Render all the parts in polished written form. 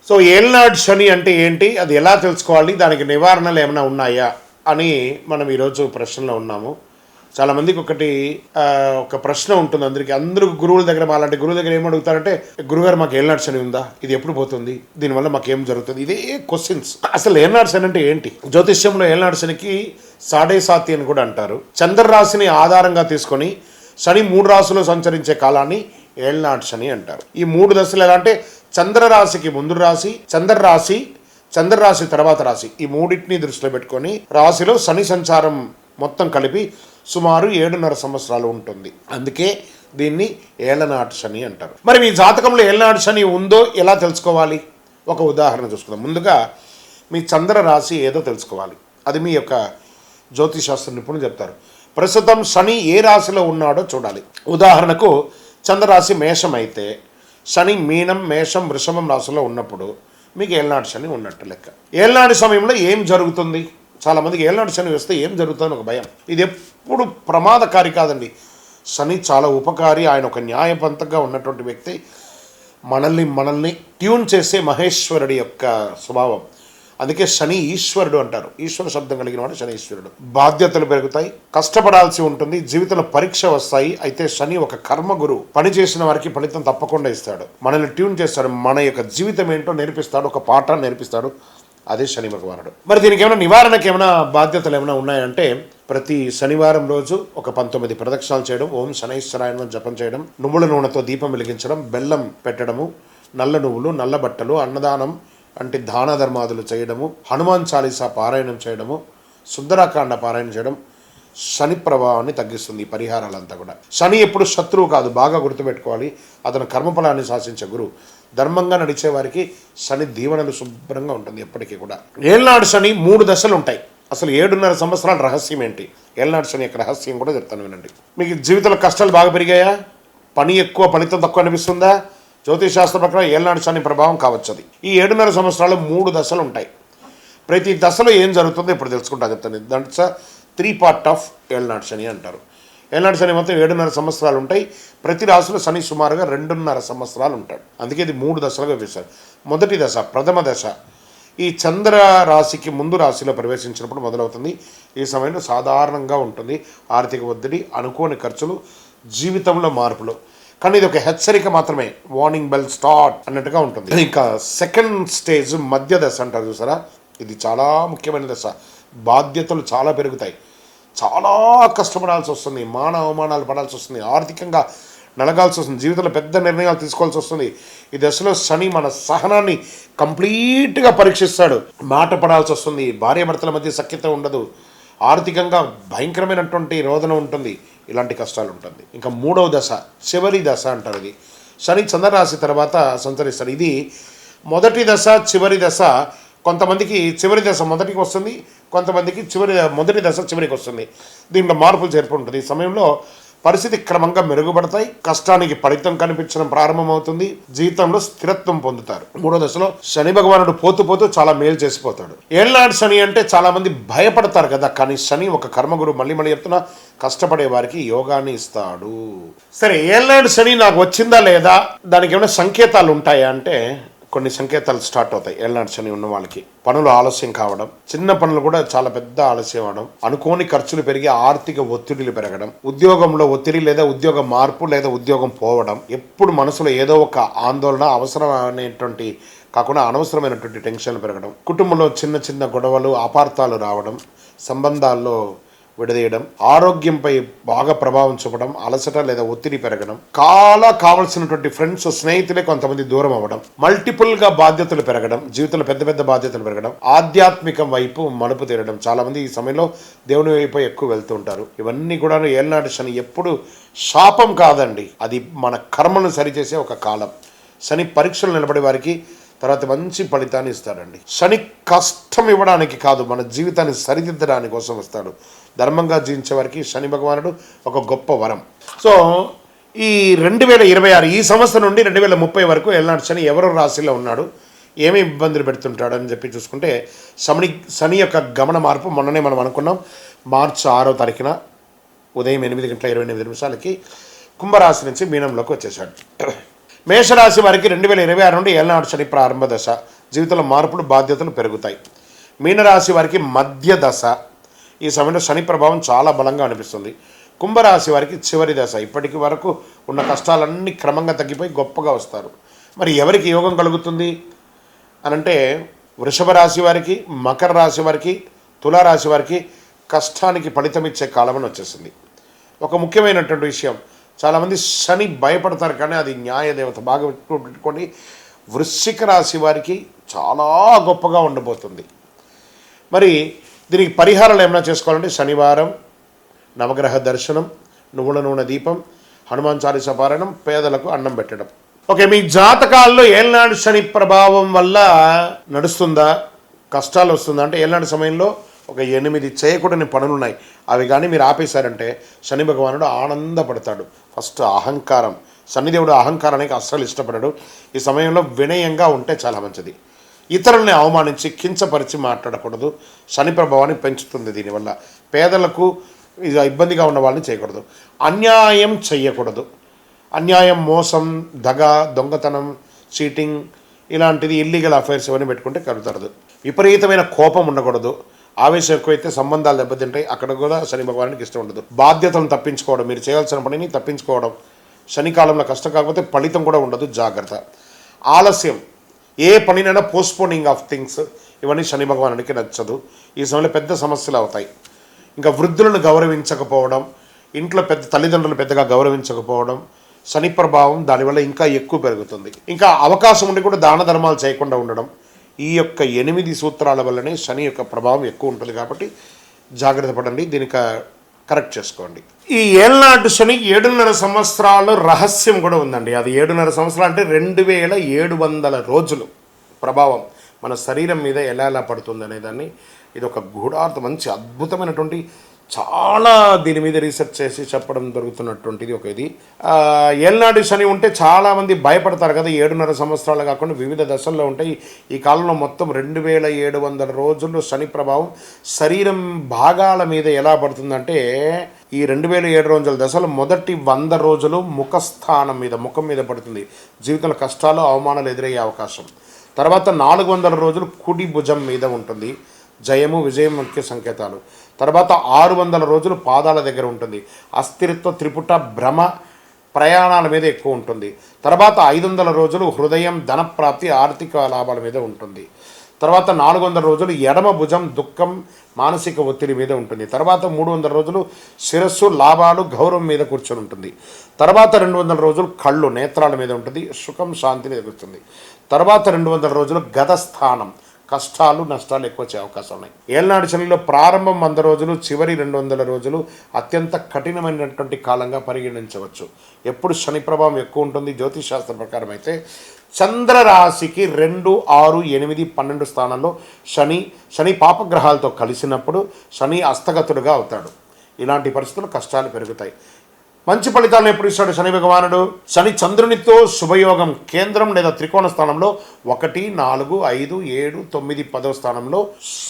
So ఏళ్ళనాడు శని అంటే ఏంటి, అది ఎలా తెలుసుకోవాలి, దానికి నివారణలు ఏమైనా ఉన్నాయా అని మనం ఈరోజు ప్రశ్నలో ఉన్నాము. చాలామందికి ఒక ప్రశ్న ఉంటుంది అందరూ గురువుల దగ్గర, అలాంటి గురువుల దగ్గర ఏమడుగుతారంటే, గురుగారు మాకు ఏళ్ళనాడు శని ఉందా, ఇది ఎప్పుడు పోతుంది, దీనివల్ల మాకు ఏం జరుగుతుంది, ఇదే క్వశ్చన్స్. అసలు ఏళ్ళనాడు శని అంటే ఏంటి? జ్యోతిష్యంలో ఏళ్ళనాడు శనికి సాడే సాతి అని కూడా అంటారు. చంద్రరాశిని ఆధారంగా తీసుకొని శని 3 రాశుల్లో సంచరించే కాలాన్ని ఏళ్ళనాడు శని అంటారు. ఈ 3 దశలు ఎలా అంటే, చంద్రరాశికి ముందు రాశి, చంద్రరాశి తర్వాత రాశి, ఈ మూడింటిని దృష్టిలో పెట్టుకొని రాశిలో శని సంచారం మొత్తం కలిపి సుమారు 7.5 సంవత్సరాలు ఉంటుంది. అందుకే దీన్ని ఏళ్ళనాటి శని అంటారు. మరి మీ జాతకంలో ఏళ్ళనాటి శని ఉందో ఎలా తెలుసుకోవాలి? ఒక ఉదాహరణ చూసుకుందాం. ముందుగా మీ చంద్ర రాశి ఏదో తెలుసుకోవాలి. అది మీ యొక్క జ్యోతిశాస్త్ర నిపుణులు చెప్తారు. ప్రస్తుతం శని ఏ రాశిలో ఉన్నాడో చూడాలి. ఉదాహరణకు చంద్రరాశి మేషం అయితే శని మీనం, మేషం, వృషభం రాశిలో ఉన్నప్పుడు మీకు ఏళ్ళనాటి శని ఉన్నట్టు లెక్క. ఏళ్ళనాటి సమయంలో ఏం జరుగుతుంది? చాలామందికి ఏళ్ళనాటి శని వస్తే ఏం జరుగుతుందని ఒక భయం. ఇది ఎప్పుడు ప్రమాదకారి కాదండి. శని చాలా ఉపకారి. ఆయన ఒక న్యాయపంతంగా ఉన్నటువంటి వ్యక్తి. మనల్ని ట్యూన్ చేసే మహేశ్వరుడి యొక్క స్వభావం. అందుకే శని ఈశ్వరుడు అంటారు. ఈశ్వర శబ్దం కలిగిన వాడు శని ఈశ్వరుడు. బాధ్యతలు పెరుగుతాయి, కష్టపడాల్సి ఉంటుంది, జీవితంలో పరీక్ష వస్తాయి. అయితే శని ఒక కర్మ గురువు. పని చేసిన వారికి ఫలితం తప్పకుండా ఇస్తాడు. మనల్ని ట్యూన్ చేస్తాడు, మన యొక్క జీవితం ఏంటో నేర్పిస్తాడు, ఒక పాఠాన్ని నేర్పిస్తాడు. అదే శని భగవానుడు. మరి దీనికి ఏమైనా నివారణకి ఏమైనా బాధ్యతలు ఏమైనా ఉన్నాయంటే, ప్రతి శనివారం రోజు ఒక 19 ప్రదక్షిణాలు చేయడం, ఓం శనైశ్వరాయన జపం చేయడం, నువ్వుల నూనెతో దీపం వెలిగించడం, బెల్లం పెట్టడము, నల్ల నువ్వులు, నల్ల బట్టలు, అన్నదానం అంటే దాన ధర్మాదులు చేయడము, హనుమాన్ చాలీసా పారాయణం చేయడము, సుందరాకాండ పారాయణం చేయడం శని ప్రభావాన్ని తగ్గిస్తుంది. ఈ పరిహారాలంతా కూడా. శని ఎప్పుడు శత్రువు కాదు, బాగా గుర్తుపెట్టుకోవాలి. అతను కర్మఫలాన్ని శాసించే గురువు. ధర్మంగా నడిచే వారికి శని దీవెనలు శుభ్రంగా ఉంటుంది ఎప్పటికీ కూడా. ఏళ్ళనాడు శని 3 దశలు ఉంటాయి. అసలు 7.5 సంవత్సరాల రహస్యం ఏంటి, ఏళ్ళనాడు శని యొక్క రహస్యం కూడా చెప్తాను వినండి. మీకు జీవితంలో కష్టాలు బాగా పెరిగాయా, పని ఎక్కువ ఫలితం తక్కువ అనిపిస్తుందా? జ్యోతిషాస్త్ర ప్రకారం ఏళ్ళనాడు శని ప్రభావం కావచ్చు. అది ఈ 7.5 సంవత్సరాలు 3 దశలు ఉంటాయి. ప్రతి దశలో ఏం జరుగుతుందో ఇప్పుడు తెలుసుకుంటా చెప్తాను. దట్స్ 3 పార్ట్ ఆఫ్ ఏళ్ళనాడు శని అంటారు. ఏళ్ళనాడు శని మొత్తం 7.5 సంవత్సరాలు ఉంటాయి. ప్రతి రాశిలో శని సుమారుగా 2.5 సంవత్సరాలు ఉంటాడు. అందుకే ఇది 3 దశలుగా వేశారు. మొదటి దశ, ప్రథమ దశ, ఈ చంద్ర రాశికి ముందు రాశిలో ప్రవేశించినప్పుడు మొదలవుతుంది. ఈ సమయంలో సాధారణంగా ఉంటుంది. ఆర్థిక ఒత్తిడి, అనుకోని ఖర్చులు, జీవితంలో మార్పులు. కానీ ఇది ఒక హెచ్చరిక మాత్రమే, వార్నింగ్ బెల్ స్టార్ట్ అన్నట్టుగా ఉంటుంది. ఇంకా సెకండ్ స్టేజ్, మధ్య దశ అంటారు చూసారా, ఇది చాలా ముఖ్యమైన దశ. బాధ్యతలు చాలా పెరుగుతాయి, చాలా కష్టపడాల్సి వస్తుంది, మాన అవమానాలు పడాల్సి వస్తుంది, ఆర్థికంగా నలగాల్సి వస్తుంది, జీవితంలో పెద్ద నిర్ణయాలు తీసుకోవాల్సి వస్తుంది. ఈ దశలో శని మన సహనాన్ని కంప్లీట్గా పరీక్షిస్తాడు. మాట పడాల్సి వస్తుంది, భార్యాభర్తల మధ్య సఖ్యత ఉండదు, ఆర్థికంగా భయంకరమైనటువంటి రోదన ఉంటుంది, ఇలాంటి కష్టాలు ఉంటుంది. ఇంకా 3వ దశ, చివరి దశ అంటారు. ఇది శని చంద్రరాశి తర్వాత సంచరిస్తాడు. ఇది మొదటి దశ, చివరి దశ. కొంతమందికి చివరి దశ మొదటికి వస్తుంది, కొంతమందికి మొదటి దశ చివరికి వస్తుంది. దీంట్లో మార్పులు చేర్పు ఉంటుంది. ఈ సమయంలో పరిస్థితి క్రమంగా మెరుగుపడతాయి, కష్టానికి ఫలితం కనిపించడం ప్రారంభమవుతుంది, జీవితంలో స్థిరత్వం పొందుతారు. 3వ దశలో శని భగవానుడు పోతూ చాలా మేలు చేసిపోతాడు. ఏళ్ళనాడు శని అంటే చాలా మంది భయపడతారు కదా, కానీ శని ఒక కర్మగురు. మళ్ళీ చెప్తున్నా, కష్టపడే వారికి యోగాన్ని ఇస్తాడు. సరే, ఏళ్ళనాడు శని నాకు వచ్చిందా లేదా, దానికి ఏమైనా సంకేతాలు ఉంటాయా అంటే, కొన్ని సంకేతాలు స్టార్ట్ అవుతాయి. ఏళ్ళనాడు శని ఉన్న వాళ్ళకి పనులు ఆలస్యం కావడం, చిన్న పనులు కూడా చాలా పెద్ద ఆలస్యం అవడం, అనుకోని ఖర్చులు పెరిగి ఆర్థిక ఒత్తిడిలు పెరగడం, ఉద్యోగంలో ఒత్తిడి లేదా ఉద్యోగ మార్పు లేదా ఉద్యోగం పోవడం, ఎప్పుడు మనసులో ఏదో ఒక ఆందోళన, అవసరమైనటువంటి కాకుండా అనవసరమైనటువంటి టెన్షన్లు పెరగడం, కుటుంబంలో చిన్న గొడవలు, అపార్థాలు రావడం, సంబంధాల్లో విడదీయడం, ఆరోగ్యంపై బాగా ప్రభావం చూపడం, అలసట లేదా ఒత్తిడి పెరగడం, కావాల్సినటువంటి ఫ్రెండ్స్, స్నేహితులే కొంతమంది దూరం అవ్వడం, మల్టిపుల్గా బాధ్యతలు పెరగడం, జీవితంలో పెద్ద బాధ్యతలు పెరగడం, ఆధ్యాత్మికం వైపు మలుపు తీరడం. చాలామంది ఈ సమయంలో దేవుని వైపు ఎక్కువ వెళ్తూ ఉంటారు. ఇవన్నీ కూడా ఏళ్ళనాడు శని ఎప్పుడు శాపం కాదండి, అది మన కర్మను సరిచేసే ఒక కాలం. శని పరీక్షలు నిలబడే వారికి తర్వాత మంచి ఫలితాన్ని ఇస్తాడండి. శని కష్టం ఇవ్వడానికి కాదు, మన జీవితాన్ని సరిదిద్దడానికి కోసం వస్తాడు. ధర్మంగా జీవించే వారికి శని భగవానుడు ఒక గొప్ప వరం. సో ఈ 2026 ఈ సంవత్సరం నుండి 2030 వరకు ఏళ్ళనాడు శని ఎవరో రాశిలో ఉన్నాడు, ఏమి ఇబ్బందులు పెడుతుంటాడు అని చెప్పి చూసుకుంటే, శని యొక్క గమన మార్పు మొన్ననే మనం అనుకున్నాం. మార్చి 6వ తారీఖున ఉదయం 8:28 కుంభరాశి నుంచి మీనంలోకి వచ్చేసాడు. మేషరాశి వారికి 2026 నుండి ఏళ్ళనాడు శని ప్రారంభ దశ. జీవితంలో మార్పులు, బాధ్యతలు పెరుగుతాయి. మీనరాశి వారికి మధ్య దశ. ఈ సమయంలో శని ప్రభావం చాలా బలంగా అనిపిస్తుంది. కుంభరాశి వారికి చివరి దశ. ఇప్పటికి వరకు ఉన్న కష్టాలన్నీ క్రమంగా తగ్గిపోయి గొప్పగా వస్తారు. మరి ఎవరికి యోగం కలుగుతుంది అనంటే వృషభ రాశి వారికి, మకర రాశి వారికి, తులారాశి వారికి కష్టానికి ఫలితం ఇచ్చే కాలం అని వచ్చేసింది. ఒక ముఖ్యమైనటువంటి విషయం, చాలామంది శని భయపడతారు కానీ అది న్యాయదేవత. బాగా పెట్టుకొని వృశ్చిక రాశి వారికి చాలా గొప్పగా ఉండబోతుంది. మరి దీనికి పరిహారాలు ఏమైనా చేసుకోవాలంటే శనివారం నవగ్రహ దర్శనం, నువ్వుల నూనె దీపం, హనుమాన్ చాలీసా పారాయణం, పేదలకు అన్నం పెట్టడం. ఓకే, మీ జాతకాల్లో ఏళ్ళనాడు శని ప్రభావం వల్ల నడుస్తుందా, కష్టాలు వస్తుందా అంటే ఏళ్ళనాడు సమయంలో ఒక 8 చేయకూడని పనులు ఉన్నాయి. అవి కానీ మీరు ఆపేశారంటే శని భగవానుడు ఆనందపడతాడు. ఫస్ట్ అహంకారం. శనిదేవుడు అహంకారానికి అస్సలు ఇష్టపడడు. ఈ సమయంలో వినయంగా ఉంటే చాలా మంచిది. ఇతరుల్ని అవమానించి కించపరిచి మాట్లాడకూడదు. శని ప్రభావాన్ని పెంచుతుంది. దీనివల్ల పేదలకు ఇబ్బందిగా ఉన్న వాళ్ళని చేయకూడదు. అన్యాయం చెయ్యకూడదు. అన్యాయం, మోసం, దగ, దొంగతనం, చీటింగ్ ఇలాంటిది ఇల్లీగల్ అఫైర్స్ ఇవన్నీ పెట్టుకుంటే కలుగుతారు. విపరీతమైన కోపం ఉండకూడదు. ఆవేశం ఎక్కువైతే సంబంధాలు దెబ్బతింటాయి. అక్కడ కూడా శని భగవానికి ఇష్టం ఉండదు. బాధ్యతలను తప్పించుకోవడం, మీరు చేయాల్సిన పనిని తప్పించుకోవడం. శనికాలంలో కష్టం కాకపోతే ఫలితం కూడా ఉండదు. జాగ్రత్త. ఆలస్యం, ఏ పనినైనా పోస్ట్పోనింగ్ ఆఫ్ థింగ్స్, ఇవన్నీ శని భగవానుడికి నచ్చదు. ఈ సమయంలో పెద్ద సమస్యలు అవుతాయి. ఇంకా వృద్ధులను గౌరవించకపోవడం, ఇంట్లో తల్లిదండ్రులు పెద్దగా గౌరవించకపోవడం, శని ప్రభావం దానివల్ల ఇంకా ఎక్కువ పెరుగుతుంది. ఇంకా అవకాశం ఉండి కూడా దాన ధర్మాలు చేయకుండా ఉండడం. ఈ యొక్క 8 సూత్రాల వల్లనే శని యొక్క ప్రభావం ఎక్కువ ఉంటుంది. కాబట్టి జాగ్రత్త పడండి. దీనికి కరెక్ట్ చేసుకోండి. ఈ ఏళ్ళనాటి శని 7.5 సంవత్సరాలు రహస్యం కూడా ఉందండి. అది 7.5 సంవత్సరాలు అంటే 2700 రోజులు ప్రభావం మన శరీరం మీద ఎలా పడుతుంది అనేదాన్ని, ఇది ఒక గూఢార్థం, మంచి అద్భుతమైనటువంటి, చాలా దీని మీద రీసెర్చ్ చేసి చెప్పడం జరుగుతున్నటువంటిది ఒక ఇది. ఏళ్ళనాడు శని ఉంటే చాలామంది భయపడతారు కదా. 7.5 సంవత్సరాలు కాకుండా వివిధ దశల్లో ఉంటాయి. ఈ కాలంలో మొత్తం 2700 రోజుల్లో శని ప్రభావం శరీరం భాగాల మీద ఎలా పడుతుందంటే, ఈ 2700 రోజుల దశలో మొదటి 100 రోజులు ముఖస్థానం మీద, ముఖం మీద పడుతుంది. జీవితంలో కష్టాలు, అవమానాలు ఎదురయ్యే అవకాశం. తర్వాత 400 రోజులు కుడి భుజం మీద ఉంటుంది. జయము, విజయం ముఖ్య సంకేతాలు. తర్వాత 600 రోజులు పాదాల దగ్గర ఉంటుంది. అస్థిరత్వ, త్రిపుట, భ్రమ, ప్రయాణాల మీద ఎక్కువ ఉంటుంది. తర్వాత 500 రోజులు హృదయం, ధనప్రాప్తి, ఆర్థిక లాభాల మీద ఉంటుంది. తర్వాత 400 రోజులు ఎడమ భుజం, దుఃఖం, మానసిక ఒత్తిడి మీద ఉంటుంది. తర్వాత 300 రోజులు శిరస్సు, లాభాలు, గౌరవం మీద కూర్చొని ఉంటుంది. తర్వాత 200 రోజులు కళ్ళు, నేత్రాల మీద ఉంటుంది. సుఖం, శాంతిని ఎదుగుతుంది. తర్వాత 200 రోజులు గతస్థానం, కష్టాలు, నష్టాలు ఎక్కువ వచ్చే అవకాశాలు ఉన్నాయి. ఏళ్ళనాడు శనిలో ప్రారంభం 100 రోజులు, చివరి 200 రోజులు అత్యంత కఠినమైనటువంటి కాలంగా పరిగణించవచ్చు. ఎప్పుడు శని ప్రభావం ఎక్కువ ఉంటుంది జ్యోతిష్ శాస్త్రం ప్రకారం అయితే చంద్రరాశికి 2, 6, 8, 12 స్థానాల్లో శని పాపగ్రహాలతో కలిసినప్పుడు శని అస్తగతుడుగా అవుతాడు. ఇలాంటి పరిస్థితులు కష్టాలు పెరుగుతాయి. మంచి ఫలితాలను ఎప్పుడు ఇస్తాడు శని భగవానుడు? శని చంద్రునితో శుభయోగం కేంద్రం లేదా త్రికోణ స్థానంలో 1, 4, 5, 7, 9, 10 స్థానంలో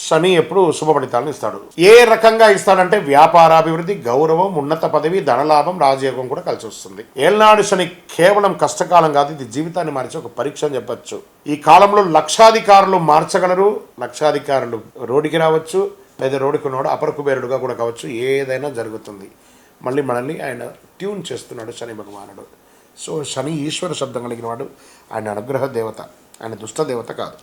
శని ఎప్పుడు శుభ ఫలితాలను ఇస్తాడు. ఏ రకంగా ఇస్తాడంటే వ్యాపారాభివృద్ధి, గౌరవం, ఉన్నత పదవి, ధనలాభం, రాజయోగం కూడా కలిసి వస్తుంది. ఏళ్ళనాడు శని కేవలం కష్టకాలం కాదు, ఇది జీవితాన్ని మార్చే ఒక పరీక్ష అని చెప్పచ్చు. ఈ కాలంలో లక్షాధికారులు మార్చగలరు. లక్షాధికారులు రోడ్డుకి రావచ్చు, లేదా రోడ్డుకి ఉన్నవాడు అపర కుబేరుడుగా కూడా కావచ్చు. ఏదైనా జరుగుతుంది. మళ్ళీ మనల్ని ఆయన ట్యూన్ చేస్తున్నాడు శని భగవానుడు. సో శని ఈశ్వర శబ్దం కలిగిన వాడు. ఆయన అనుగ్రహ దేవత, ఆయన దుష్ట దేవత కాదు.